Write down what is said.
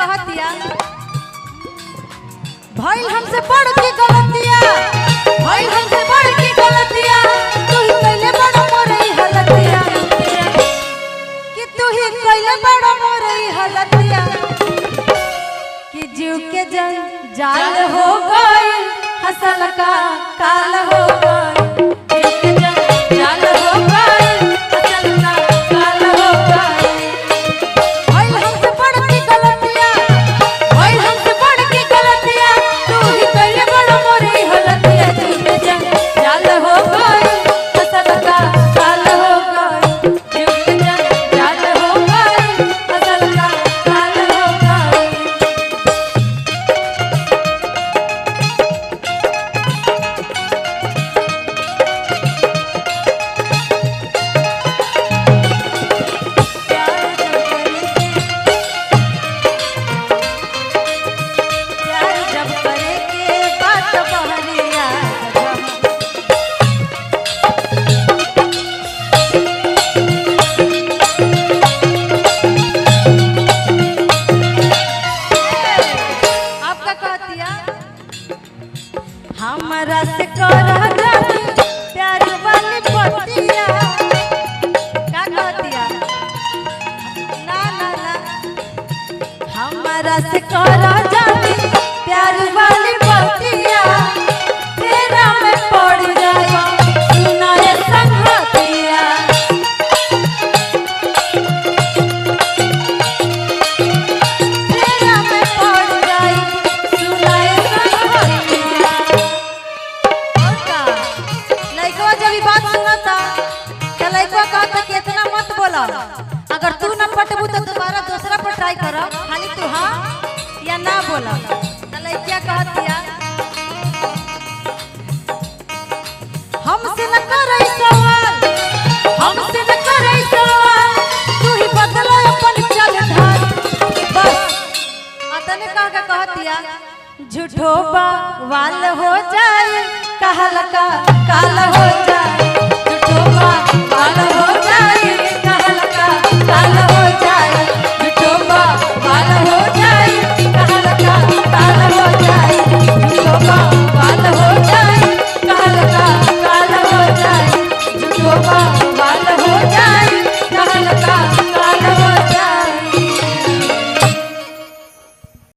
कहतिया भाई हमसे बढ़ के गलतिया भाई हमसे बढ़ के गलतिया तू ही कइले बड़ा मोरई हलतिया कि तू ही कइले बड़ा मोरई हलतिया कि जीव के जाल हो गई हसल का काल हो गई जाल हो गई हसल का काल हो गई भाई हमसे बढ़ के गलतिया भाई हमसे बढ़ के गलतिया तू ही कइले बड़ा मोरई हलतिया जीव के जाल हो गई हसल का काल हो गई जीव के जाल हो गई हसल का काल हो गई। प्यार जब करे के बात बहरिया आपका कहतिया हमारा से करा जानी प्यार वाली पतिया का कहतिया ना ना ना हमारा से करा जानी प्यार वाली पतिया तेरा में पड़ जाए सुनाए संगतिया तेरा में पड़ जाए सुनाए संगतिया। और का लइकवा जब ई बात सुनता त लइकवा कहता कि इतना मत बोला अगर तू न पटबू तो दोबारा दूसरा पर ट्राई कर खाली तू हाँ या ना बोला त लइकिया कहतिया हमसे न करई सवाल हमसे न करई सवाल तू ही बदला अपन चल ढाल बस अतने कह के कहतिया झूठो बवाल हो जाए कहल का काल